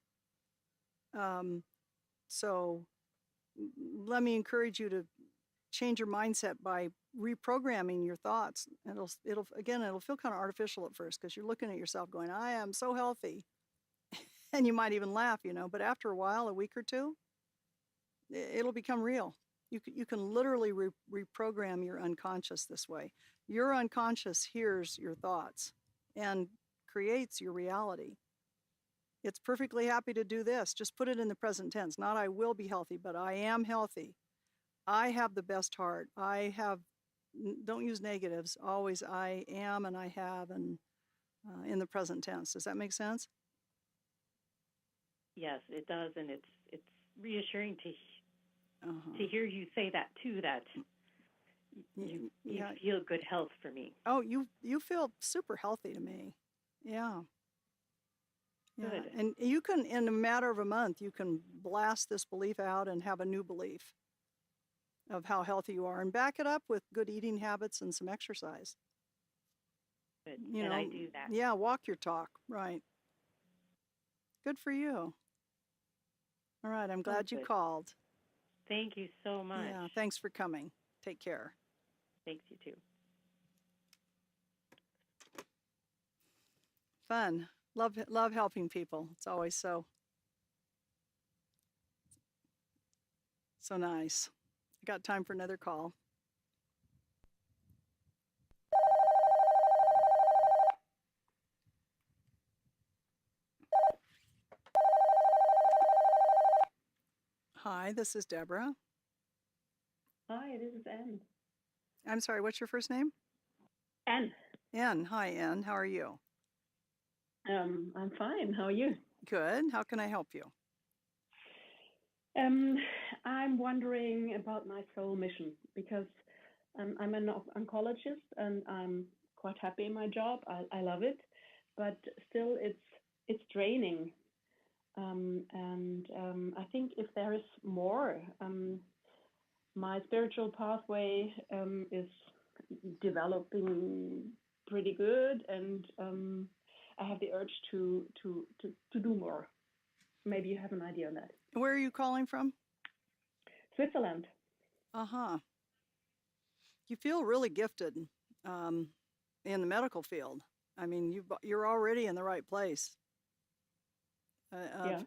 Speaker 1: So let me encourage you to change your mindset by reprogramming your thoughts. It'll feel kind of artificial at first because you're looking at yourself going, I am so healthy. And you might even laugh, but after a while, a week or two, it'll become real. You can literally reprogram your unconscious this way. Your unconscious hears your thoughts and creates your reality. It's perfectly happy to do this. Just put it in the present tense. Not I will be healthy, but I am healthy. I have the best heart. I have don't use negatives. Always I am and I have and in the present tense. Does that make sense?
Speaker 7: Yes, it does, and it's reassuring
Speaker 1: Uh-huh.
Speaker 7: to hear you say that too. That you
Speaker 1: Yeah.
Speaker 7: feel good health for me.
Speaker 1: Oh, you feel super healthy to me. Yeah. Yeah.
Speaker 7: Good.
Speaker 1: And you can, in a matter of a month, you can blast this belief out and have a new belief of how healthy you are and back it up with good eating habits and some exercise.
Speaker 7: Good.
Speaker 1: You
Speaker 7: And
Speaker 1: know,
Speaker 7: I do that.
Speaker 1: yeah, walk your talk. Right. Good for you. All right. I'm glad you
Speaker 7: good.
Speaker 1: called.
Speaker 7: Thank you so much.
Speaker 1: Yeah. Thanks for coming. Take care.
Speaker 7: Thanks, you too.
Speaker 1: Fun. Love helping people. It's always so nice. I got time for another call. Hi, this is Deborah.
Speaker 8: Hi, this is Anne.
Speaker 1: I'm sorry, what's your first name?
Speaker 8: Anne.
Speaker 1: Ann. Hi, Ann. How are you?
Speaker 8: I'm fine. How are you?
Speaker 1: Good. How can I help you?
Speaker 8: I'm wondering about my soul mission because I'm an oncologist and I'm quite happy in my job. I love it, but still it's draining. I think if there is more, my spiritual pathway is developing pretty good, and I have the urge to do more. Maybe you have an idea on that.
Speaker 1: Where are you calling from?
Speaker 8: Switzerland.
Speaker 1: Uh-huh. You feel really gifted in the medical field. I mean, you're already in the right place.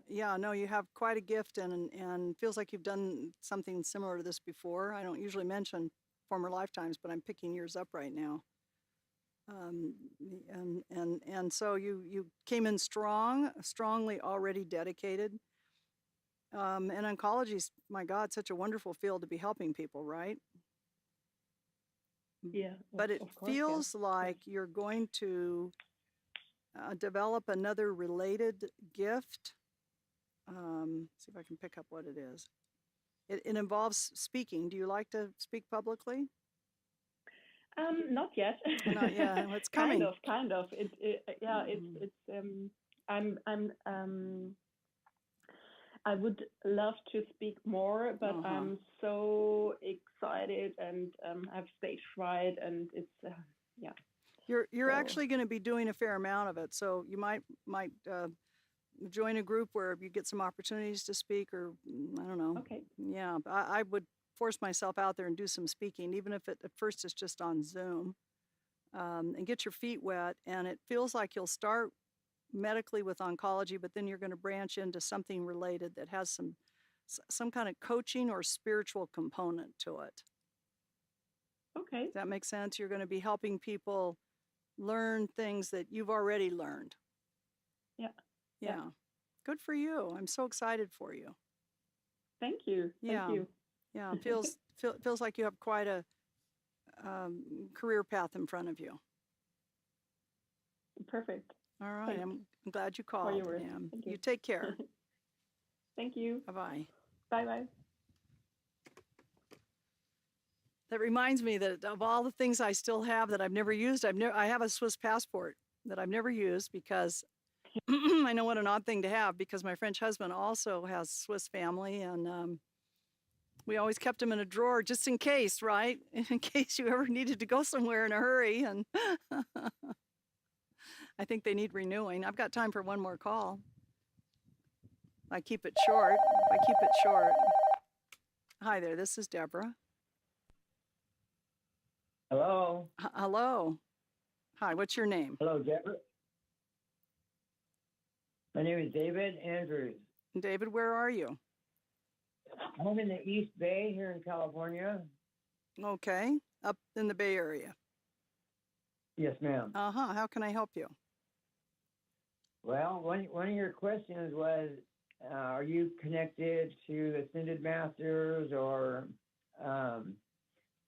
Speaker 1: Yeah, no, you have quite a gift and feels like you've done something similar to this before. I don't usually mention former lifetimes, but I'm picking yours up right now. And so you came in strongly already dedicated. And oncology's, my God, such a wonderful field to be helping people, right?
Speaker 8: Yeah.
Speaker 1: But it
Speaker 8: of course,
Speaker 1: feels
Speaker 8: yeah.
Speaker 1: like you're going to develop another related gift. See if I can pick up what it is. It involves speaking. Do you like to speak publicly?
Speaker 8: Not yet.
Speaker 1: Not yet. It's coming.
Speaker 8: Kind of. I would love to speak more, but I'm so excited and have stage fright, and it's yeah.
Speaker 1: You're actually going to be doing a fair amount of it, so you might join a group where you get some opportunities to speak, or I don't know.
Speaker 8: Okay.
Speaker 1: Yeah, I would force myself out there and do some speaking, even if at first it's just on Zoom, and get your feet wet. And it feels like you'll start medically with oncology, but then you're going to branch into something related that has some kind of coaching or spiritual component to it.
Speaker 8: Okay.
Speaker 1: Does that make sense? You're going to be helping people learn things that you've already learned. Yeah. Good for you. I'm so excited for you.
Speaker 8: Thank you.
Speaker 1: Yeah.
Speaker 8: Thank you.
Speaker 1: Yeah. Feels like you have quite a career path in front of you.
Speaker 8: Perfect.
Speaker 1: All right.
Speaker 8: Thanks.
Speaker 1: I'm glad you called.
Speaker 8: your words.
Speaker 1: Ma'am.
Speaker 8: Thank you.
Speaker 1: You take care.
Speaker 8: Thank you.
Speaker 1: Bye-bye.
Speaker 8: Bye-bye.
Speaker 1: That reminds me that of all the things I still have that I've never used, I have a Swiss passport that I've never used because I know what an odd thing to have, because my French husband also has Swiss family, and we always kept him in a drawer just in case, right? In case you ever needed to go somewhere in a hurry. And I think they need renewing. I've got time for one more call. I keep it short. Hi there, this is Deborah.
Speaker 9: Hello.
Speaker 1: Hello. Hi, what's your name?
Speaker 9: Hello, Deborah. My name is David Andrews.
Speaker 1: David, where are you?
Speaker 9: I'm in the East Bay here in California.
Speaker 1: Okay, up in the Bay Area.
Speaker 9: Yes, ma'am.
Speaker 1: Uh-huh, how can I help you?
Speaker 9: Well, one of your questions was, are you connected to Ascended Masters or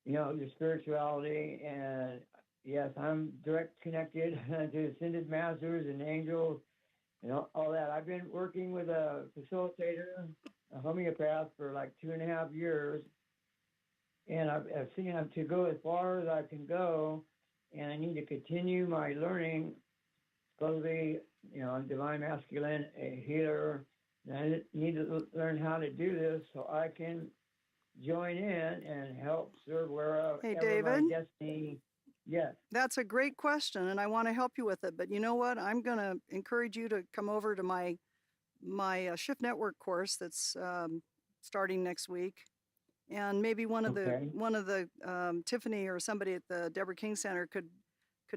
Speaker 9: your spirituality. And yes, I'm direct connected to ascended masters and angels and all that. I've been working with a facilitator, a homeopath, for like 2.5 years. And I've seen to go as far as I can go, and I need to continue my learning. Supposedly, I'm divine masculine, a healer, and I need to learn how to do this so I can join in and help serve wherever
Speaker 1: Hey,
Speaker 9: my
Speaker 1: David?
Speaker 9: destiny. Yes.
Speaker 1: That's a great question, and I want to help you with it. But you know what? I'm going to encourage you to come over to my Shift Network course that's starting next week, and maybe one of the Tiffany or somebody at the Deborah King Center could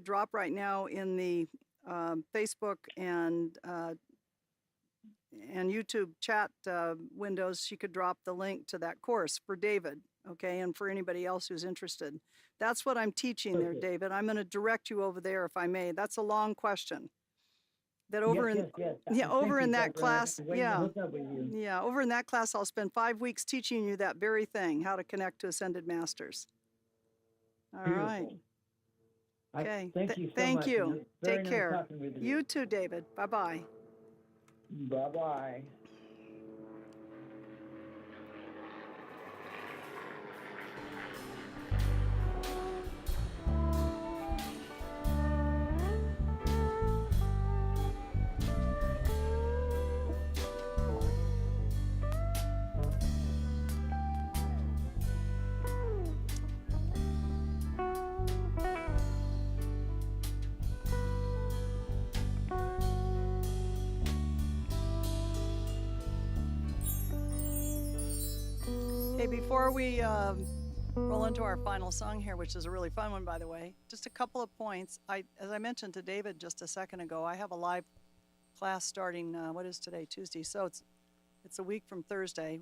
Speaker 1: drop right now in the Facebook and YouTube chat windows. She could drop the link to that course for David, okay, and for anybody else who's interested. That's what I'm teaching there, David. I'm going to direct you over there if I may. That's a long question. That over
Speaker 9: yes.
Speaker 1: over in that
Speaker 9: Deborah.
Speaker 1: class,
Speaker 9: Waiting to hook up with you.
Speaker 1: over in that class, I'll spend 5 weeks teaching you that very thing, how to connect to ascended masters. All right.
Speaker 9: Beautiful.
Speaker 1: Okay.
Speaker 9: Thank you so
Speaker 1: thank
Speaker 9: much.
Speaker 1: you.
Speaker 9: It's very
Speaker 1: Take
Speaker 9: nice
Speaker 1: care.
Speaker 9: talking with
Speaker 1: You too, David. Bye-bye.
Speaker 9: Bye-bye.
Speaker 1: Hey, before we roll into our final song here, which is a really fun one, by the way, just a couple of points. As I mentioned to David just a second ago, I have a live class starting, what is today, Tuesday? So it's a week from Thursday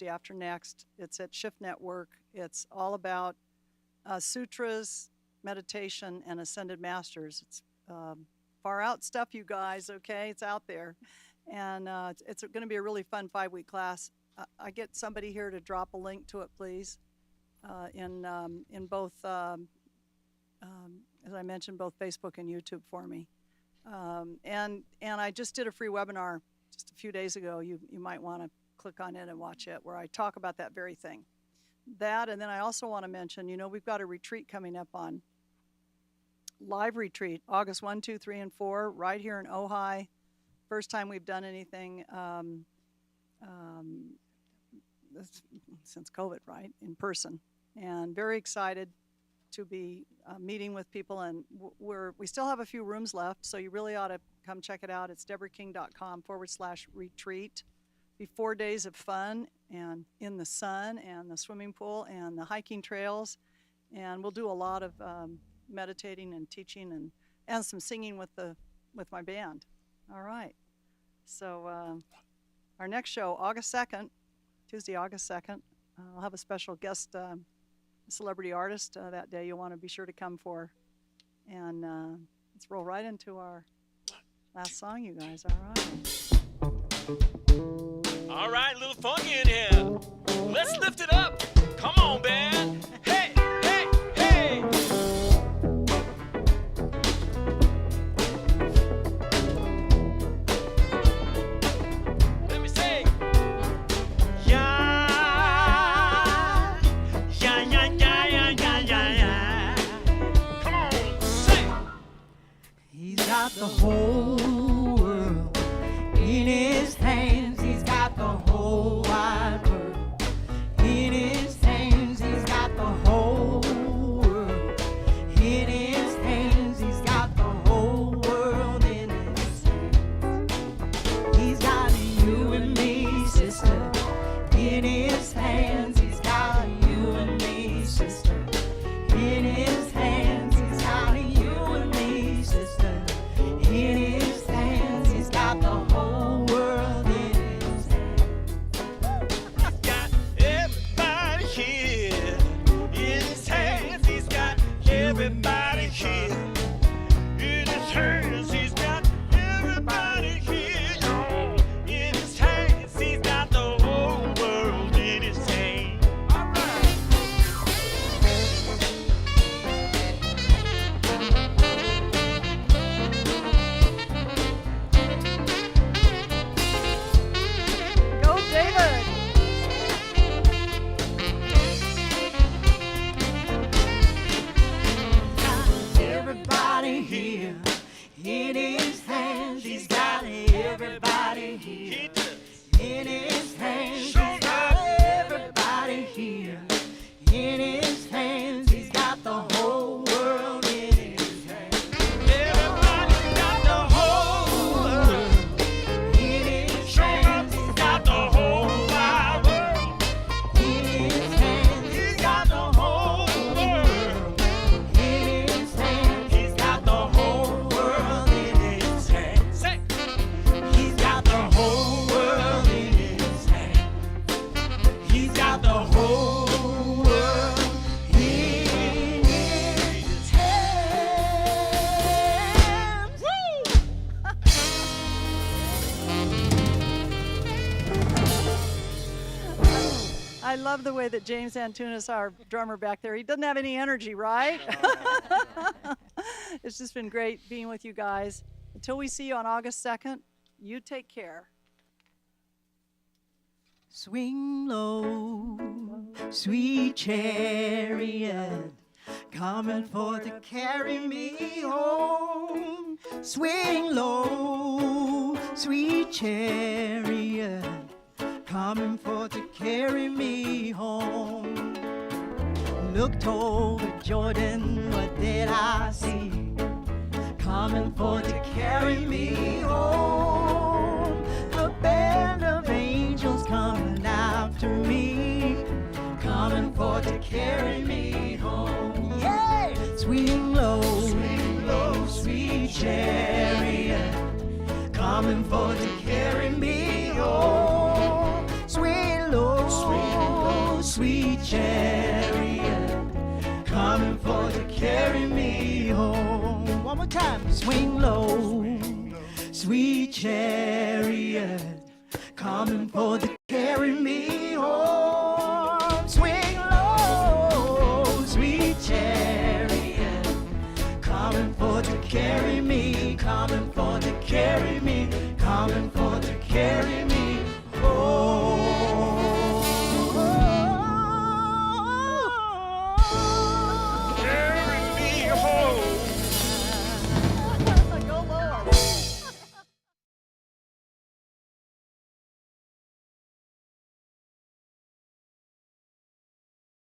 Speaker 1: after next. It's at Shift Network. It's all about sutras, meditation, and ascended masters. It's far out stuff, you guys, okay? It's out there. And it's going to be a really fun 5-week class. I get somebody here to drop a link to it, please, in both, as I mentioned, both Facebook and YouTube for me. And I just did a free webinar just a few days ago. You might want to click on it and watch it, where I talk about that very thing. That, and then I also want to mention, we've got a retreat coming up on live retreat, August 1, 2, 3, and 4, right here in Ojai. First time we've done anything since COVID, right, in person, and very excited to be meeting with people. And we still have a few rooms left, so you really ought to come check it out. It's deborahking.com/retreat. Be 4 days of fun and in the sun and the swimming pool and the hiking trails, and we'll do a lot of meditating and teaching and some singing with my band. All right. So our next show, August 2nd, Tuesday, August 2nd, I'll have a special guest celebrity artist that day you'll want to be sure to come for. And let's roll right into our last song, you guys. All right.
Speaker 3: All right, a little funky in here. Let's lift it up. Come on, band. Hey, hey, hey. Let me say. Yeah, yeah, yeah, yeah, yeah, yeah, yeah, yeah. Come on, say.
Speaker 4: He's got the whole world in his hands. He's got the whole wide world in his hands. He's got the whole world in his hands. He's got the whole world in his hands. He's got you and me, sister, in his hands. He's got you and me, sister, in his hands. He's got you and me, sister, in his hands. He's got the whole world in his hands.
Speaker 5: Got everybody here in his hands. He's got everybody here in his hands. He's got everybody here in his hands. He's got the whole world in his hands.
Speaker 1: I love the way that James Antunes, our drummer back there, he doesn't have any energy, right? It's just been great being with you guys. Until we see you on August 2nd, you take care.
Speaker 4: Swing low, sweet chariot, coming for to carry me home. Swing low, sweet chariot, coming for to carry me home. Looked over Jordan, what did I see? Coming for to carry me home. A band of angels coming after me, coming for to carry me home. Yeah! Swing low, sweet chariot, coming for to carry me home. Swing low, sweet chariot, coming for to carry me home. One more time. Swing low, sweet chariot, coming for to carry me home. Swing low, sweet chariot, coming for to carry me, coming for to carry me, coming for to carry me.